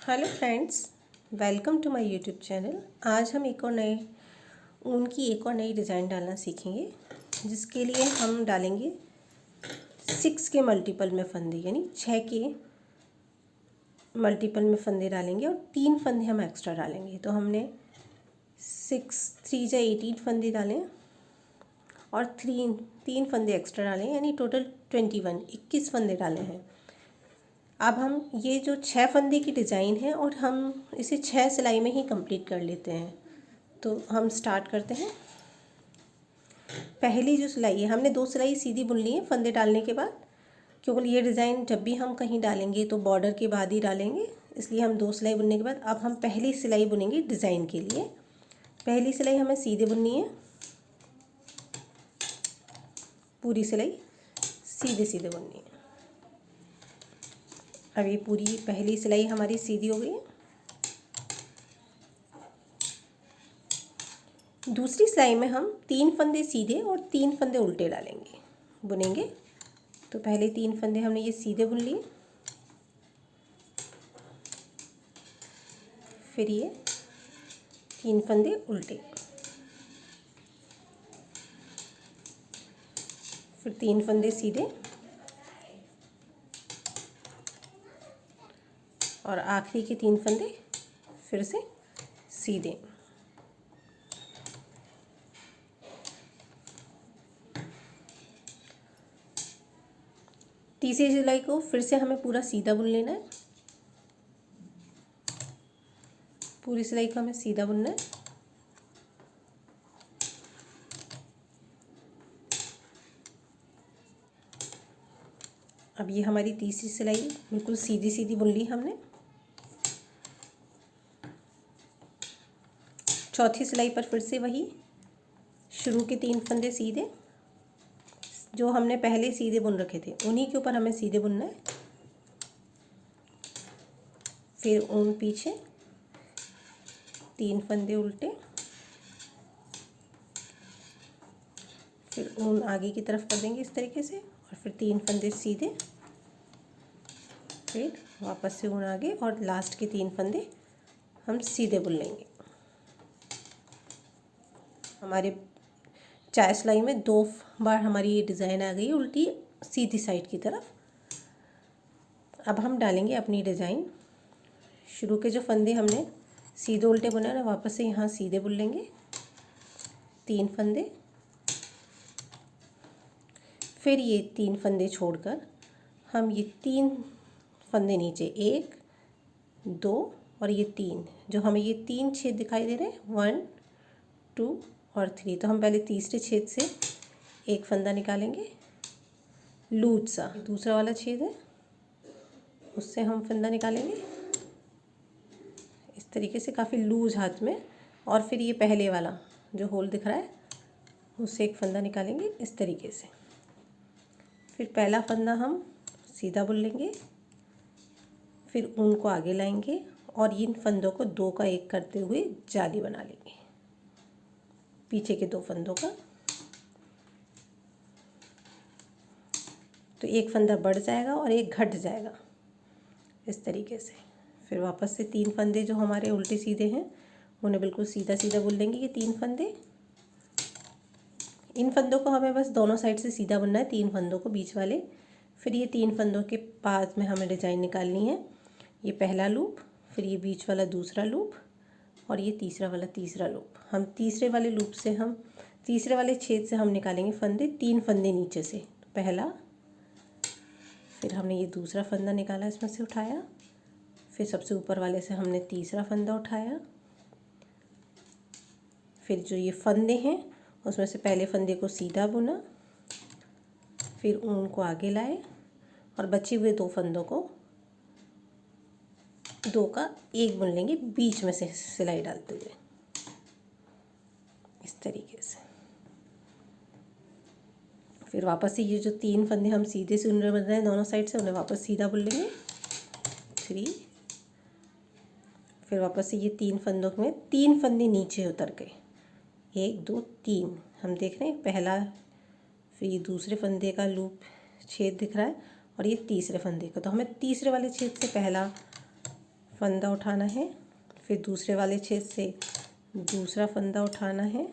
Hello friends, welcome to my YouTube channel. आज हम एक और नई डिज़ाइन डालना सीखेंगे, जिसके लिए हम डालेंगे 6 के मल्टीपल में फंदे, यानी 6 के मल्टीपल में फंदे डालेंगे और 3 फंदे हम एक्स्ट्रा डालेंगे। तो हमने 3 फंदे डालें और 3 फंदे एक्स्ट्रा डालें, यानी टोटल 21 फंदे डाले हैं। अब हम ये जो 6 फंदे की डिज़ाइन है और हम इसे 6 सिलाई में ही कंप्लीट कर लेते हैं। तो हम स्टार्ट करते हैं। पहली जो सिलाई है, हमने 2 सिलाई सीधी बुननी है फंदे डालने के बाद, क्योंकि ये डिज़ाइन जब भी हम कहीं डालेंगे तो बॉर्डर के बाद ही डालेंगे, इसलिए हम 2 सिलाई बुनने के बाद अब हम पहली सिलाई बुनेंगे डिज़ाइन के लिए। पहली सिलाई हमें सीधे बुननी है, पूरी सिलाई सीधे सीधे बुननी है। अब ये पूरी पहली सिलाई हमारी सीधी हो गई है। दूसरी सिलाई में हम 3 फंदे सीधे और 3 फंदे उल्टे डालेंगे, बुनेंगे। तो पहले 3 फंदे हमने ये सीधे बुन लिए, फिर ये 3 फंदे उल्टे, फिर 3 फंदे सीधे और आखिरी के 3 फंदे फिर से सीधे। तीसरी सिलाई को फिर से हमें पूरा सीधा बुन लेना है, पूरी सिलाई को हमें सीधा बुनना है। अब ये हमारी तीसरी सिलाई बिल्कुल सीधी सीधी बुन ली हमने। चौथी सिलाई पर फिर से वही शुरू के 3 फंदे सीधे, जो हमने पहले सीधे बुन रखे थे उन्हीं के ऊपर हमें सीधे बुनना है। फिर उन पीछे 3 फंदे उल्टे, फिर ऊन आगे की तरफ कर देंगे इस तरीके से, और फिर 3 फंदे सीधे, फिर वापस से ऊन आगे और लास्ट के 3 फंदे हम सीधे बुन लेंगे। हमारे 4 सिलाई में 2 बार हमारी ये डिज़ाइन आ गई उल्टी सीधी साइड की तरफ। अब हम डालेंगे अपनी डिज़ाइन। शुरू के जो फंदे हमने सीधे उल्टे बुने ना, वापस से यहाँ सीधे बुन लेंगे 3 फंदे, फिर ये 3 फंदे छोड़कर हम ये 3 फंदे नीचे 1 2 और ये 3, जो हमें ये 3 छेद दिखाई दे रहे हैं 1 2 और 3, तो हम पहले तीसरे छेद से एक फंदा निकालेंगे लूज सा, दूसरा वाला छेद है उससे हम फंदा निकालेंगे इस तरीके से काफ़ी लूज हाथ में, और फिर ये पहले वाला जो होल दिख रहा है उससे एक फंदा निकालेंगे इस तरीके से। फिर पहला फंदा हम सीधा बुन लेंगे, फिर ऊन को आगे लाएंगे और इन फंदों को 2 का 1 करते हुए जाली बना लेंगे, पीछे के 2 फंदों का। तो एक फंदा बढ़ जाएगा और एक घट जाएगा इस तरीके से। फिर वापस से 3 फंदे जो हमारे उल्टे सीधे हैं उन्हें बिल्कुल सीधा सीधा बुन लेंगे ये 3 फंदे। इन फंदों को हमें बस दोनों साइड से सीधा बुनना है, 3 फंदों को बीच वाले। फिर ये 3 फंदों के बाद में हमें डिज़ाइन निकालनी है। ये पहला लूप, फिर ये बीच वाला दूसरा लूप और ये तीसरा वाला तीसरा लूप। हम तीसरे वाले लूप से हम तीसरे वाले छेद से हम निकालेंगे फंदे, 3 फंदे नीचे से। पहला, फिर हमने ये दूसरा फंदा निकाला, इसमें से उठाया, फिर सबसे ऊपर वाले से हमने तीसरा फंदा उठाया, फिर जो ये फंदे हैं उसमें से पहले फंदे को सीधा बुना, फिर ऊन को आगे लाए और बचे हुए 2 फंदों को 2 का 1 बुन लेंगे बीच में से सिलाई डालते हुए इस तरीके से। फिर वापस से ये जो 3 फंदे हम सीधे से उन्हें बन रहे हैं दोनों साइड से, उन्हें वापस सीधा बुन लेंगे 3। फिर वापस से ये 3 फंदों में 3 फंदे नीचे उतर गए, 1 2 3 हम देख रहे हैं पहला, फिर ये दूसरे फंदे का लूप छेद दिख रहा है और ये तीसरे फंदे का। तो हमें तीसरे वाले छेद से पहला फंदा उठाना है, फिर दूसरे वाले छेद से दूसरा फंदा उठाना है,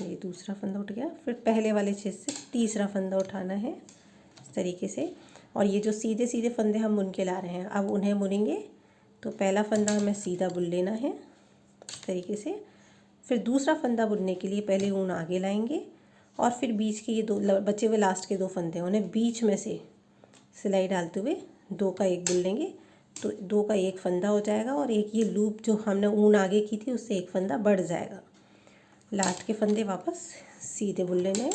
ये दूसरा फंदा उठ गया, फिर पहले वाले छेद से तीसरा फंदा उठाना है इस तरीके से। और ये जो सीधे सीधे फंदे हम बुन के ला रहे हैं, अब उन्हें बुनेंगे तो पहला फंदा हमें सीधा बुन लेना है इस तरीके से। फिर दूसरा फंदा बुनने के लिए पहले ऊन आगे लाएंगे और फिर बीच के ये दो बचे हुए लास्ट के दो फंदे उन्हें बीच में से सिलाई डालते हुए दो का एक बुन लेंगे, तो दो का एक फंदा हो जाएगा और एक ये लूप जो हमने ऊन आगे की थी उससे एक फंदा बढ़ जाएगा। लास्ट के फंदे वापस सीधे बुन लेने हैं।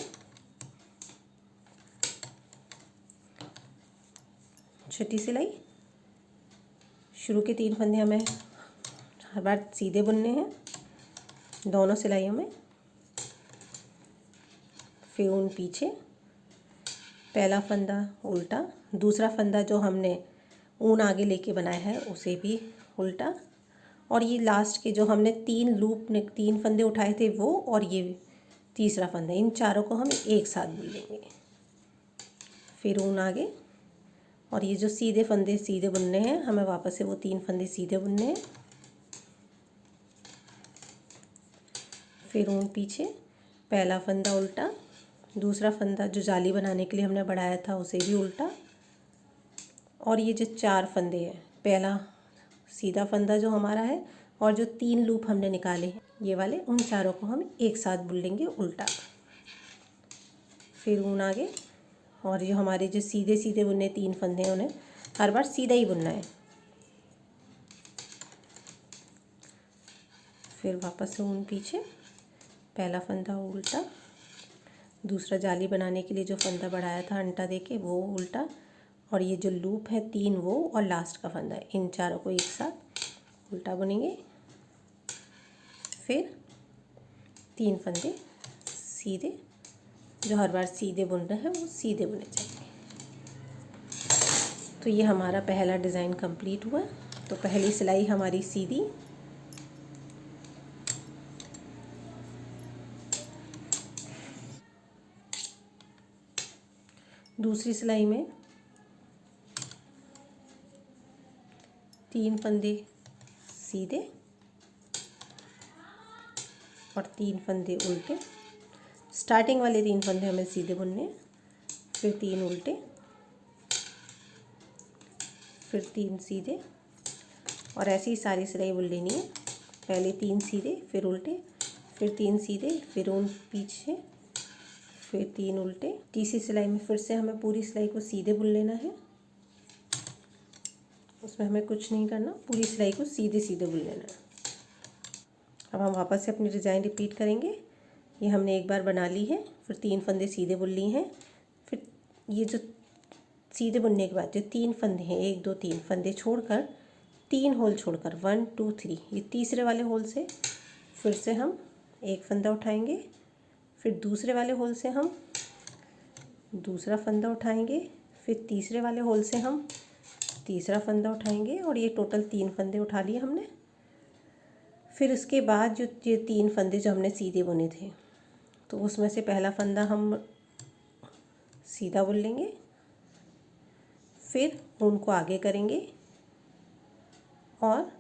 छठी सिलाई, शुरू के 3 फंदे हमें हर बार सीधे बुनने हैं दोनों सिलाइयों में। फिर ऊन पीछे, पहला फंदा उल्टा, दूसरा फंदा जो हमने ऊन आगे लेके बनाया है उसे भी उल्टा, और ये लास्ट के जो हमने 3 फंदे उठाए थे वो, और ये तीसरा फंदा, इन चारों को हम एक साथ बुन लेंगे। फिर ऊन आगे, और ये जो सीधे फंदे सीधे बुनने हैं हमें वापस से वो 3 फंदे सीधे बुनने हैं। फिर ऊन पीछे, पहला फंदा उल्टा, दूसरा फंदा जो जाली बनाने के लिए हमने बढ़ाया था उसे भी उल्टा, और ये जो 4 फंदे हैं, पहला सीधा फंदा जो हमारा है और जो 3 लूप हमने निकाले हैं ये वाले, उन चारों को हम एक साथ बुन लेंगे उल्टा। फिर ऊन आगे, और जो हमारे जो सीधे सीधे बुने 3 फंदे हैं उन्हें हर बार सीधा ही बुनना है। फिर वापस से ऊन पीछे, पहला फंदा उल्टा, दूसरा जाली बनाने के लिए जो फंदा बढ़ाया था अंटा देके वो उल्टा, और ये जो लूप है 3 वो, और लास्ट का फंदा है, इन चारों को एक साथ उल्टा बुनेंगे। फिर 3 फंदे सीधे, जो हर बार सीधे बुन रहे हैं वो सीधे बुने जाएंगे। तो ये हमारा पहला डिज़ाइन कंप्लीट हुआ। तो पहली सिलाई हमारी सीधी, दूसरी सिलाई में 3 फंदे सीधे और 3 फंदे उल्टे। स्टार्टिंग वाले 3 फंदे हमें सीधे बुनने, फिर 3 उल्टे, फिर 3 सीधे, और ऐसी ही सारी सिलाई बुन लेनी है। पहले 3 सीधे, फिर उल्टे, फिर 3 सीधे, फिर ऊन पीछे, फिर 3 उल्टे। तीसरी सिलाई में फिर से हमें पूरी सिलाई को सीधे बुन लेना है, उसमें हमें कुछ नहीं करना, पूरी सिलाई को सीधे सीधे बुन लेना है। अब हम वापस से अपनी डिज़ाइन रिपीट करेंगे। ये हमने एक बार बना ली है, फिर 3 फंदे सीधे बुन लिए हैं। फिर ये जो सीधे बुनने के बाद जो 3 फंदे हैं, 1 2 3 फंदे छोड़कर 3 होल छोड़कर 1 2 3, ये तीसरे वाले होल से फिर से हम एक फंदा उठाएंगे, फिर दूसरे वाले होल से हम दूसरा फंदा उठाएंगे, फिर तीसरे वाले होल से हम तीसरा फंदा उठाएंगे, और ये टोटल 3 फंदे उठा लिए हमने। फिर उसके बाद जो ये 3 फंदे जो हमने सीधे बुने थे तो उसमें से पहला फंदा हम सीधा बुन लेंगे, फिर उनको आगे करेंगे और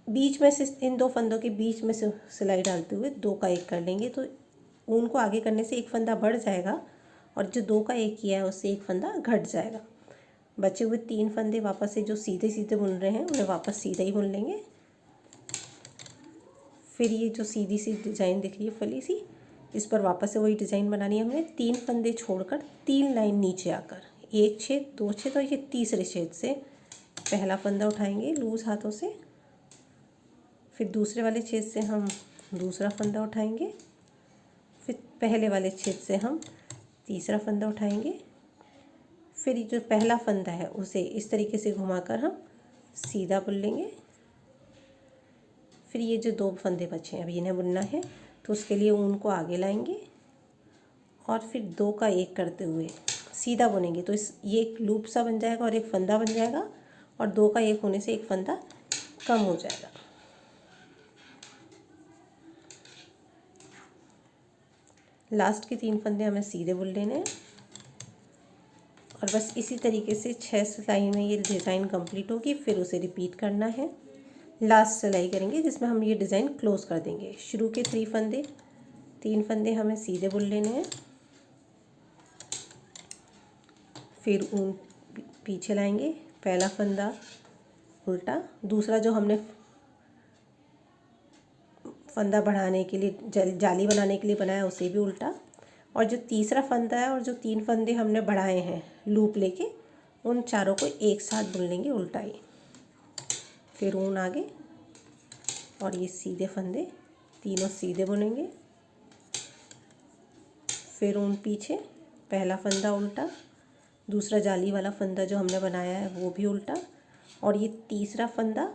बीच में से इन 2 फंदों के बीच में से सिलाई डालते हुए 2 का 1 कर लेंगे। तो ऊन को आगे करने से एक फंदा बढ़ जाएगा और जो 2 का 1 किया है उससे एक फंदा घट जाएगा। बचे हुए 3 फंदे वापस से जो सीधे सीधे बुन रहे हैं उन्हें वापस सीधा ही बुन लेंगे। फिर ये जो सीधी सी डिज़ाइन दिख रही है फली सी, इस पर वापस से वही डिज़ाइन बनानी है हमने। 3 फंदे छोड़कर 3 लाइन नीचे आकर 1 छेद 2 छेद और ये तीसरे छेद से पहला फंदा उठाएंगे लूज़ हाथों से, फिर दूसरे वाले छेद से हम दूसरा फंदा उठाएंगे, फिर पहले वाले छेद से हम तीसरा फंदा उठाएंगे, फिर जो पहला फंदा है उसे इस तरीके से घुमाकर हम सीधा बुन लेंगे। फिर ये जो 2 फंदे बचे हैं अभी इन्हें बुनना है, तो उसके लिए ऊन को आगे लाएंगे और फिर 2 का 1 करते हुए सीधा बुनेंगे। तो ये एक लूप सा बन जाएगा और एक फंदा बन जाएगा, और 2 का 1 होने से एक फंदा कम हो जाएगा। लास्ट के 3 फंदे हमें सीधे बुन लेने हैं और बस इसी तरीके से 6 सिलाई में ये डिज़ाइन कंप्लीट होगी। फिर उसे रिपीट करना है। लास्ट सिलाई करेंगे जिसमें हम ये डिज़ाइन क्लोज़ कर देंगे। शुरू के 3 फंदे हमें सीधे बुन लेने हैं, फिर ऊन पीछे लाएंगे, पहला फंदा उल्टा, दूसरा जो हमने फंदा बढ़ाने के लिए जाली बनाने के लिए बनाया उसे भी उल्टा, और जो तीसरा फंदा है और जो 3 फंदे हमने बढ़ाए हैं लूप लेके, उन चारों को एक साथ बुन लेंगे उल्टा ही। फिर ऊन आगे और ये सीधे फंदे तीनों सीधे बुनेंगे, फिर ऊन पीछे, पहला फंदा उल्टा, दूसरा जाली वाला फंदा जो हमने बनाया है वो भी उल्टा, और ये तीसरा फंदा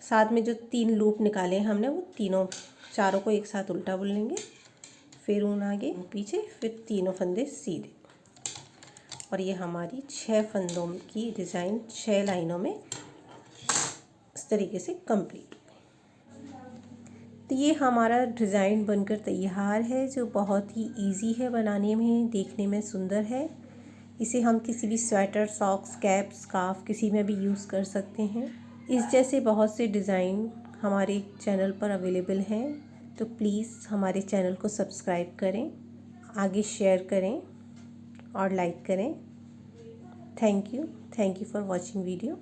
साथ में जो 3 लूप निकाले हैं हमने वो चारों को एक साथ उल्टा बुन लेंगे। फिर ऊन आगे पीछे, फिर तीनों फंदे सीधे, और ये हमारी 6 फंदों की डिज़ाइन 6 लाइनों में इस तरीके से कंप्लीट। तो ये हमारा डिज़ाइन बनकर तैयार है, जो बहुत ही इजी है बनाने में, देखने में सुंदर है। इसे हम किसी भी स्वेटर, सॉक्स, कैप, स्कार्फ किसी में भी यूज़ कर सकते हैं। इस जैसे बहुत से डिज़ाइन हमारे चैनल पर अवेलेबल हैं, तो प्लीज़ हमारे चैनल को सब्सक्राइब करें, आगे शेयर करें और लाइक करें। Thank you for watching video.